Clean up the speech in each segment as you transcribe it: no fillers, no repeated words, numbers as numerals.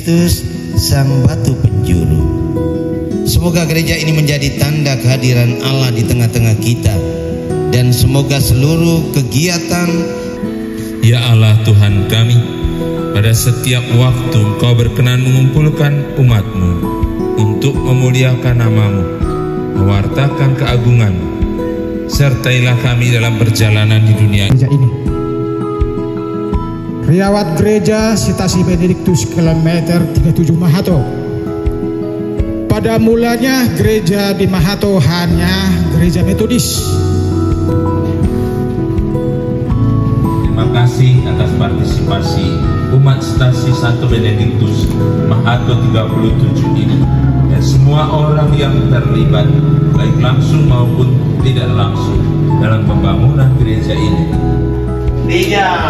Kristus, Sang Batu Penjuru. Semoga gereja ini menjadi tanda kehadiran Allah di tengah-tengah kita, dan semoga seluruh kegiatan, ya Allah Tuhan kami, pada setiap waktu Engkau berkenan mengumpulkan umat-Mu untuk memuliakan nama-Mu, mewartakan keagungan-Mu. Sertailah kami dalam perjalanan di dunia gereja ini. Riawat Gereja Sitasi Benediktus kilometer 37 Mahato. Pada mulanya gereja di Mahato hanya gereja Metodis. Terima kasih atas partisipasi umat Stasi Santo Benediktus Mahato 37 ini, dan semua orang yang terlibat baik langsung maupun tidak langsung dalam pembangunan gereja ini. Tiga.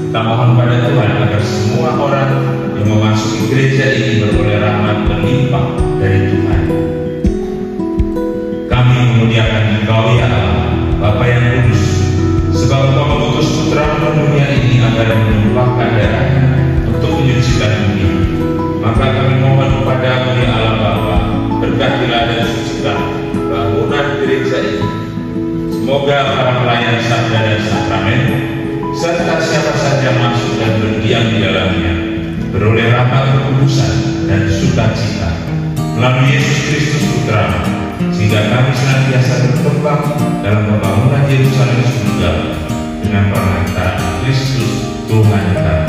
Kita mohon pada Tuhan agar semua orang yang memasuki gereja ini beroleh rahmat berlimpah dari Tuhan. Kami memuliakan Engkau ya Allah, Bapa yang kudus, sebab Engkau mengutus Putra-Mu dunia ini agar menumpahkan darahnya untuk menyucikan bumi. Maka kami mohon kepada-Mu ya Allah Bapa, berkatilah dan sucikan bangunan gereja ini. Semoga para pelayan sabda dan sakramen serta siapa saja masuk dan berdiam di dalamnya beroleh rahmat kekudusan dan sukacita melalui Yesus Kristus Putra, sehingga kami senantiasa berkembang dalam pembangunan Yerusalem surga dengan perantaraan Kristus Tuhan kami.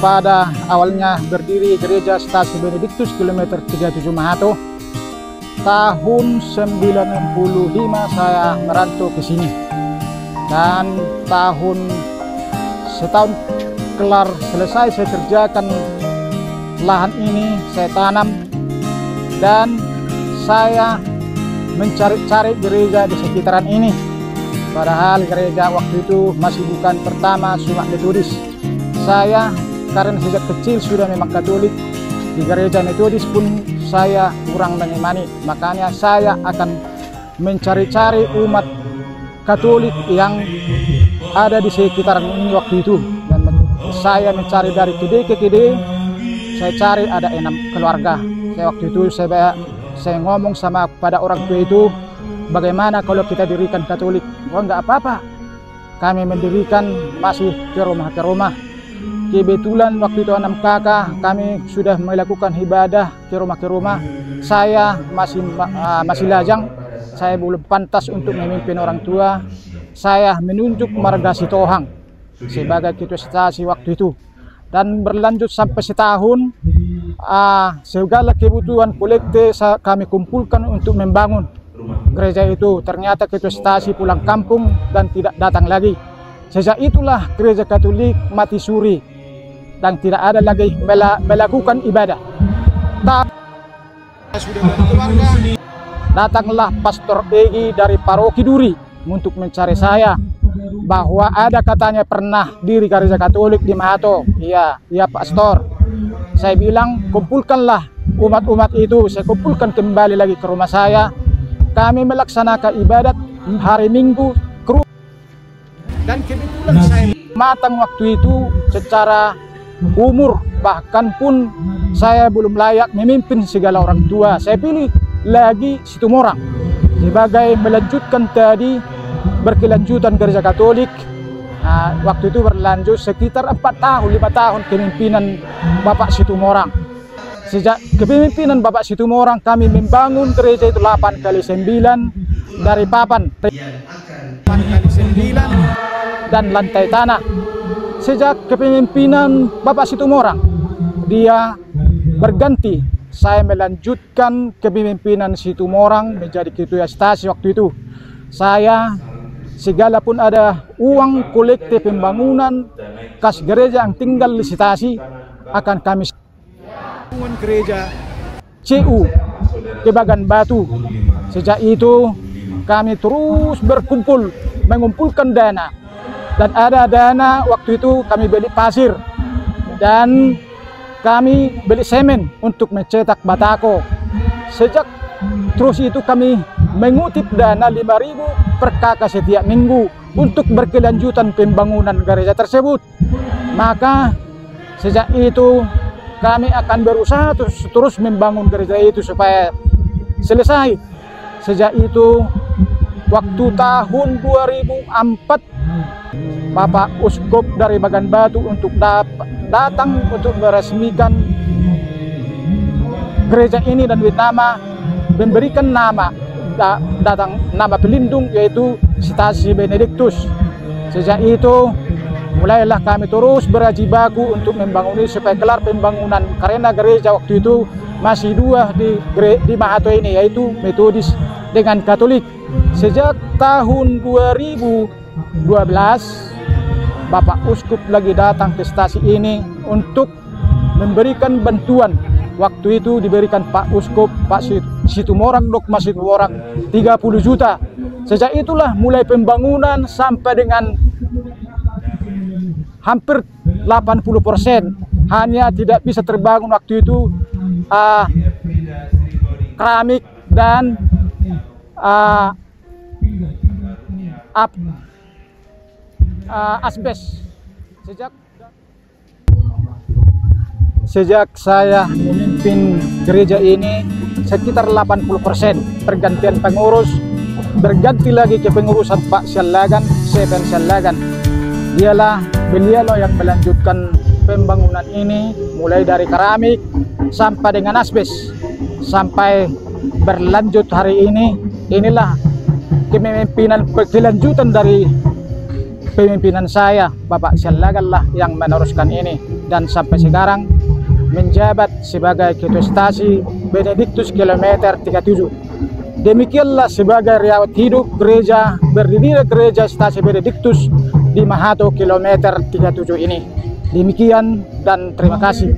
Pada awalnya berdiri gereja Stasi Benediktus kilometer 37 Mahato. Tahun 95 saya merantau ke sini, dan setahun kelar selesai saya kerjakan lahan ini, saya tanam, dan saya mencari-cari gereja di sekitaran ini. Padahal gereja waktu itu masih bukan pertama Sumak Metodis. Saya karena sejak kecil sudah memang Katolik, di gereja Metodis pun saya kurang menemani, makanya saya akan mencari-cari umat Katolik yang ada di sekitaran ini waktu itu. Dan saya mencari dari kede ke kede, saya cari ada 6 keluarga. Saya waktu itu saya ngomong sama pada orang tua itu, bagaimana kalau kita dirikan Katolik? Oh, enggak apa-apa, kami mendirikan masih ke rumah. Kebetulan waktu itu 6 kakak kami sudah melakukan ibadah ke rumah. Saya masih lajang, saya belum pantas untuk memimpin orang tua. Saya menunjuk Marga Sitohang sebagai ketua stasi waktu itu, dan berlanjut sampai setahun. Segala kebutuhan kolekte kami kumpulkan untuk membangun gereja itu. Ternyata ketua stasi pulang kampung dan tidak datang lagi. Sejak itulah gereja Katolik mati suri dan tidak ada lagi melakukan ibadah. Sudah berkeluarga, datanglah Pastor Egi dari Paroki Duri untuk mencari saya, bahwa ada katanya pernah diri gereja Katolik di Mahato. Iya Pastor. Saya bilang, kumpulkanlah umat-umat itu. Saya kumpulkan kembali lagi ke rumah saya. Kami melaksanakan ibadat hari Minggu. Dan kebetulan saya matang waktu itu secara umur, bahkan pun saya belum layak memimpin segala orang tua. Saya pilih lagi Situmorang sebagai melanjutkan tadi berkelanjutan gereja Katolik. Nah, waktu itu berlanjut sekitar 4 tahun, 5 tahun kepemimpinan Bapak Situmorang. Sejak kepemimpinan Bapak Situmorang kami membangun gereja itu 8x9 dari papan 8x9 dan lantai tanah. Sejak kepemimpinan Bapak Situmorang dia berganti, saya melanjutkan kepemimpinan Situmorang menjadi ketua stasi waktu itu. Saya segala pun ada uang kolektif pembangunan kas gereja yang tinggal licitasi akan kami bangun gereja CU ke Bagan Batu. Sejak itu kami terus berkumpul mengumpulkan dana, dan ada dana waktu itu kami beli pasir dan kami beli semen untuk mencetak batako. Sejak terus itu kami mengutip dana 5.000 per kakak setiap minggu untuk berkelanjutan pembangunan gereja tersebut. Maka sejak itu kami akan berusaha terus membangun gereja itu supaya selesai. Sejak itu waktu tahun 2004 Bapak Uskup dari Bagan Batu untuk datang untuk meresmikan gereja ini dan memberikan nama pelindung yaitu Stasi Benediktus. Sejak itu mulailah kami terus berjibaku untuk membangun ini supaya kelar pembangunan, karena gereja waktu itu masih 2 di Mahato ini, yaitu Metodis dengan Katolik. Sejak tahun 2012 Bapak Uskup lagi datang ke stasi ini untuk memberikan bantuan. Waktu itu diberikan Pak Uskup, Pak Situmorang, Dogma Situmorang 30 juta. Sejak itulah mulai pembangunan sampai dengan hampir 80%. Hanya tidak bisa terbangun waktu itu keramik dan asbes. Sejak saya memimpin gereja ini sekitar 80% pergantian pengurus, berganti lagi ke pengurusan Pak Sialagan, Seven Sialagan. Beliau yang melanjutkan pembangunan ini mulai dari keramik sampai dengan asbes sampai berlanjut hari ini. Inilah kepemimpinan kelanjutan dari pemimpinan saya, Bapak Sialagan lah yang meneruskan ini, dan sampai sekarang menjabat sebagai ketua stasi Benediktus kilometer 37. Demikianlah sebagai riwayat hidup gereja berdiri gereja stasi Benediktus di Mahato kilometer 37 ini. Demikian dan terima kasih.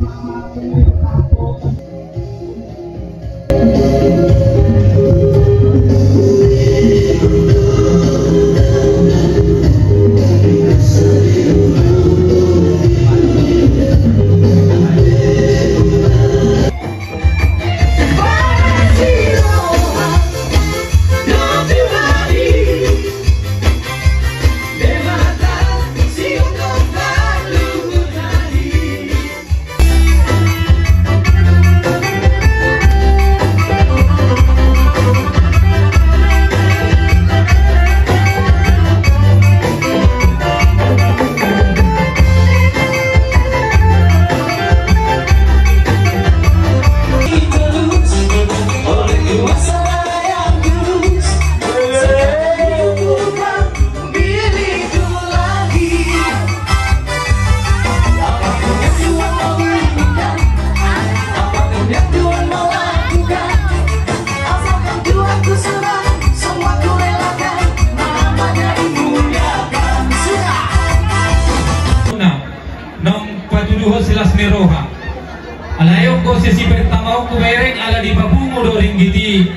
Meroha alayo ko sesi pertama ko bereng ala di babungo do ringgiti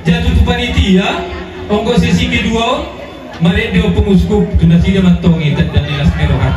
jatuh tu panitia ongko sesi kedua marende o penguskup tuna sida mantongi dan Las Meroha.